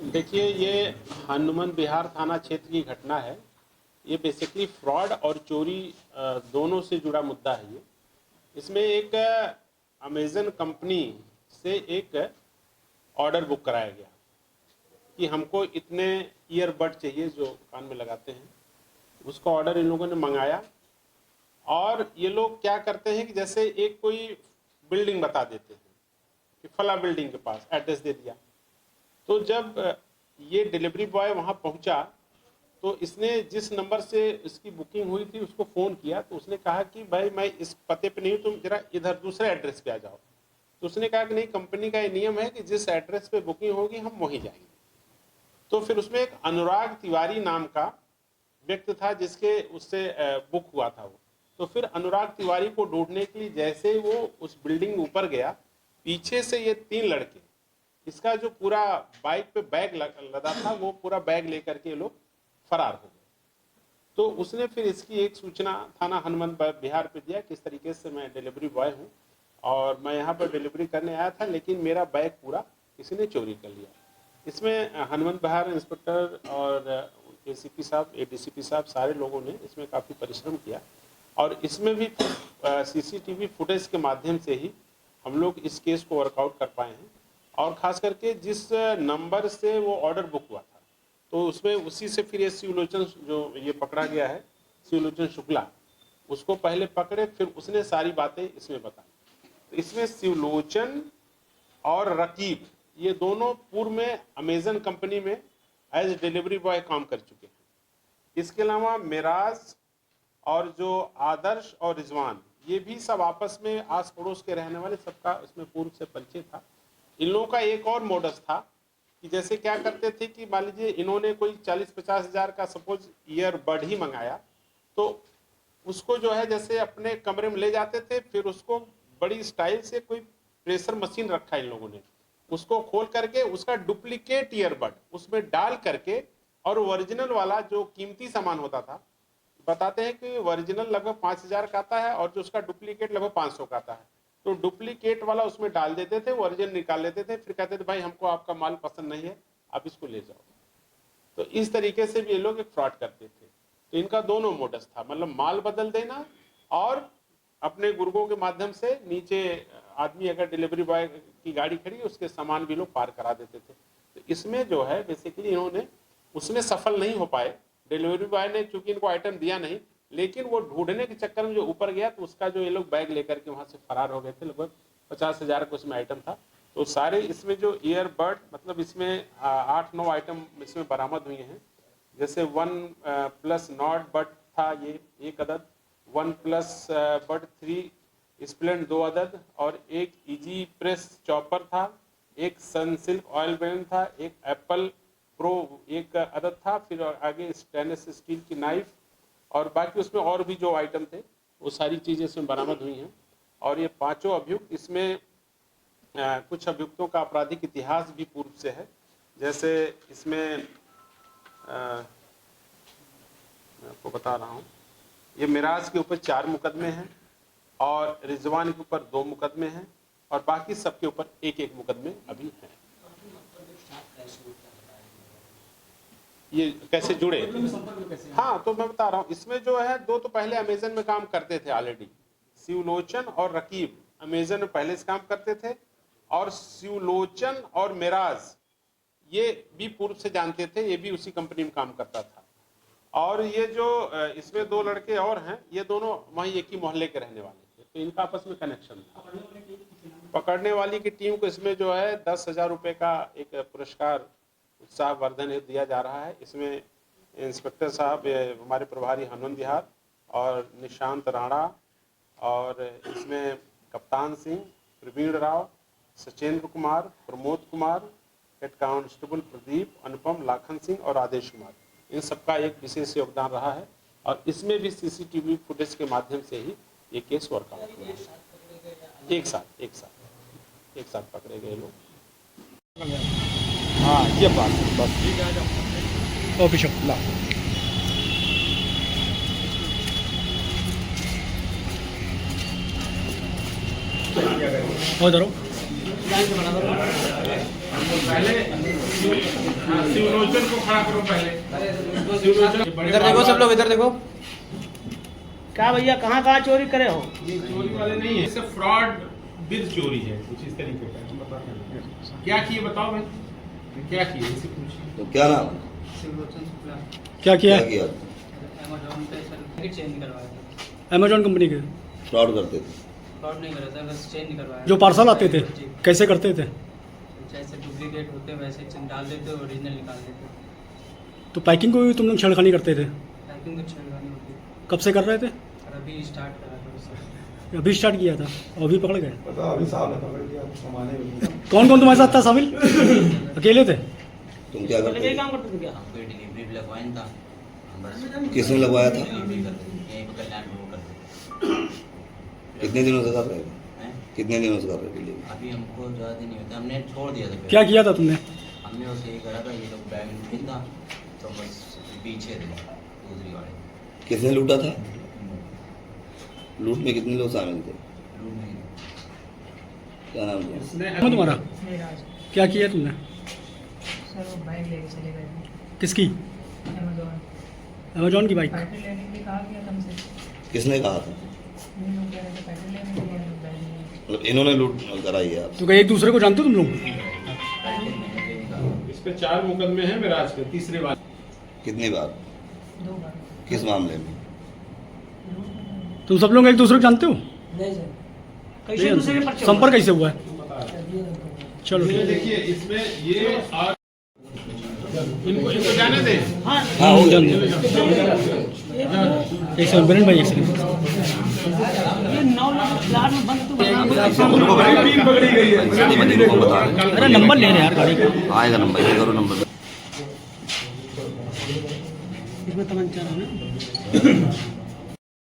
देखिए, ये हनुमान विहार थाना क्षेत्र की घटना है। ये बेसिकली फ्रॉड और चोरी दोनों से जुड़ा मुद्दा है। ये इसमें एक अमेज़न कंपनी से एक ऑर्डर बुक कराया गया कि हमको इतने ईयरबड चाहिए जो कान में लगाते हैं। उसका ऑर्डर इन लोगों ने मंगाया और ये लोग क्या करते हैं कि जैसे एक कोई बिल्डिंग बता देते हैं कि फला बिल्डिंग के पास एड्रेस दे दिया। तो जब ये डिलीवरी बॉय वहाँ पहुँचा तो इसने जिस नंबर से इसकी बुकिंग हुई थी उसको फ़ोन किया। तो उसने कहा कि भाई मैं इस पते पे नहीं हूँ, तुम जरा इधर दूसरे एड्रेस पे आ जाओ। तो उसने कहा कि नहीं, कंपनी का ये नियम है कि जिस एड्रेस पे बुकिंग होगी हम वहीं जाएंगे। तो फिर उसमें एक अनुराग तिवारी नाम का व्यक्ति था जिसके उससे बुक हुआ था वो। तो फिर अनुराग तिवारी को ढूंढने के लिए जैसे वो उस बिल्डिंग ऊपर गया, पीछे से ये 3 लड़के, इसका जो पूरा बाइक पे बैग लदा था वो पूरा बैग लेकर के लोग फरार हो गए। तो उसने फिर इसकी एक सूचना थाना हनुमान विहार पे दिया, किस तरीके से मैं डिलीवरी बॉय हूँ और मैं यहाँ पर डिलीवरी करने आया था, लेकिन मेरा बैग पूरा किसी ने चोरी कर लिया। इसमें हनुमान विहार इंस्पेक्टर और एसीपी साहब, एडीसीपी साहब, सारे लोगों ने इसमें काफ़ी परिश्रम किया और इसमें भी सीसीटीवी फुटेज के माध्यम से ही हम लोग इस केस को वर्कआउट कर पाए हैं। और ख़ास करके जिस नंबर से वो ऑर्डर बुक हुआ था तो उसमें उसी से फिर ये शिवलोचन जो ये पकड़ा गया है, शिवलोचन शुक्ला, उसको पहले पकड़े, फिर उसने सारी बातें इसमें बताई। तो इसमें शिवलोचन और रकीब ये दोनों पूर्व में अमेज़न कंपनी में एज डिलीवरी बॉय काम कर चुके हैं। इसके अलावा मिराज और जो आदर्श और रिजवान, ये भी सब आपस में आस पड़ोस के रहने वाले, सबका इसमें पूर्व से परिचय था। इन लोगों का एक और मोडस था कि जैसे क्या करते थे कि मान लीजिए इन्होंने कोई 40-50 हज़ार का सपोज ईयरबड ही मंगाया, तो उसको जो है जैसे अपने कमरे में ले जाते थे, फिर उसको बड़ी स्टाइल से कोई प्रेशर मशीन रखा इन लोगों ने, उसको खोल करके उसका डुप्लीकेट ईयरबड उसमें डाल करके, और ओरिजिनल वाला जो कीमती सामान होता था, बताते हैं कि ओरिजिनल लगभग 5,000 का आता है और जो उसका डुप्लीकेट लगभग 500 का आता है। तो डुप्लीकेट वाला उसमें डाल देते थे, ओरिजिनल निकाल लेते थे, फिर कहते थे भाई हमको आपका माल पसंद नहीं है, आप इसको ले जाओ। तो इस तरीके से भी ये लोग एक फ्रॉड करते थे। तो इनका दोनों मोडस था, मतलब माल बदल देना और अपने गुर्गों के माध्यम से नीचे आदमी अगर डिलीवरी बॉय की गाड़ी खड़ी उसके सामान भी लोग पार करा देते थे। तो इसमें जो है बेसिकली इन्होंने उसमें सफल नहीं हो पाए। डिलीवरी बॉय ने चूंकि इनको आइटम दिया नहीं, लेकिन वो ढूंढने के चक्कर में जो ऊपर गया तो उसका जो ये लोग बैग लेकर के वहाँ से फरार हो गए थे। लगभग 50,000 का उसमें आइटम था। तो सारे इसमें जो ईयरबड, मतलब इसमें 8-9 आइटम इसमें बरामद हुए हैं। जैसे 1 प्लस नॉट बड था ये 1 अदद, 1 प्लस बड 3 स्प्लेंड 2 अदद, और एक इजी प्रेस चॉपर था, एक सनसिल्क ऑयल बैन था, एक एप्पल प्रो 1 अदद था, फिर आगे स्टेनलेस स्टील की नाइफ, और बाकी उसमें और भी जो आइटम थे वो सारी चीज़ें इसमें बरामद हुई हैं। और ये पांचों अभियुक्त, इसमें कुछ अभियुक्तों का आपराधिक इतिहास भी पूर्व से है। जैसे इसमें मैं आपको बता रहा हूँ, ये मिराज के ऊपर 4 मुकदमे हैं और रिजवान के ऊपर 2 मुकदमे हैं और बाकी सबके ऊपर 1-1 मुकदमे अभी हैं। ये कैसे जुड़े? हाँ, तो मैं बता रहा हूँ, इसमें जो है 2 तो पहले अमेज़न में काम करते थे ऑलरेडी। शिवलोचन और रकीब अमेज़न में पहले से काम करते थे, और शिवलोचन और मिराज ये भी पूर्व से जानते थे, ये भी उसी कंपनी में काम करता था। और ये जो इसमें 2 लड़के और हैं, ये दोनों वहीं एक ही मोहल्ले के रहने वाले थे, तो इनका आपस में कनेक्शन था। पकड़ने वाली की टीम को इसमें जो है 10,000 रुपये का एक पुरस्कार उत्साहवर्धन हेतु दिया जा रहा है। इसमें इंस्पेक्टर साहब हमारे प्रभारी हनुमान विहार और निशांत राणा, और इसमें कप्तान सिंह, प्रवीण राव, सचेंद्र कुमार, प्रमोद कुमार, हेड कांस्टेबल प्रदीप, अनुपम, लाखन सिंह और आदेश कुमार, इन सबका एक विशेष योगदान रहा है। और इसमें भी सीसीटीवी फुटेज के माध्यम से ही ये केस वर्कआउट हुआ। एक साथ पकड़े गए लोग। हाँ, ये बात बस ऑफिशियल ला हो पहले शिवलोचन को खड़ा करो पहले। इधर देखो सब लोग, इधर देखो। क्या भैया कहाँ कहाँ चोरी करे हो? ये चोरी वाले नहीं है, इससे फ्रॉड विद चोरी है, कुछ इस तरीके का। हम बताते हैं क्या किए, बताओ भाई क्या किए, इसे पूछिए। तो क्या नाम है? क्या किया? क्या किया? अमेज़न पे सर्टिफिकेट चेंज करवाया था। अमेजोन कंपनी के फ्रॉड करते थे। फ्रॉड नहीं करा था, बस चेंज करवाया। जो पार्सल आते थे जी। कैसे करते थे? जैसे डुप्लीकेट होते वैसे डाल देते, ओरिजिनल निकाल देते। तो पैकिंग को भी तुम लोग छेड़खानी करते थे? पैकिंग कुछ छेड़खानी होती, कब से कर रहे थे? और अभी स्टार्ट करा था सर। अभी स्टार्ट किया था और अभी पकड़ गए? कौन कौन तुम्हारे साथ था शामिल? अकेले थे? तुम क्या करते थे? हमको डिलीवरी भी लगवाया था। किसने लगवाया था? डिलीवरी करते थे, यहीं पर कल्याण में वो करते कितने दिनों से कर रहे थे? हैं। कितने दिनों से कर रहे थे? अभी हमको ज़्यादा दिन नहीं होता, हमने छोड़ दिया था फिर। क्या किया था तुमने? हमने उसे ये करा था, ये लोग बैग में था तो बस पीछे थे दूसरी गाड़ी। किसने लूटा था? लूट में कितने लोग शामिल थे? क्या नाम था? कौन तुम्हारा? क्या किया तुमने? सर वो बाइक लेके चले गए थे किसकी? अमेजोन। अमेजोन की बाइक? पेट्रोल लेने के लिए कहा गया था हमसे। किसने कहा था? ये लोग कह रहे थे पेट्रोल लेने के लिए, बैग नहीं। मतलब इन्होंने लूट कराई है आपसे? तो क्या एक दूसरे को जानते हो तुम लोग? इस पे 4 मुकदमे हैं मेराज पे, तीसरे वाले। कितनी बार? 2 बार। किस मामले में? तुम सब लोग एक दूसरे को जानते हो? नहीं सर। कैसे दूसरे के संपर्क कैसे हुआ है? चलो ये ठीक है। देखिए इसमें ये और इनको जाने दे। हाँ वो जान दो। एक सेकंड बिरेन भाई, एक सेकंड। अरे नंबर ले रहे यार गाड़ी का। आएगा नंबर, ये करो नंबर। इसमें तमंचा है ना?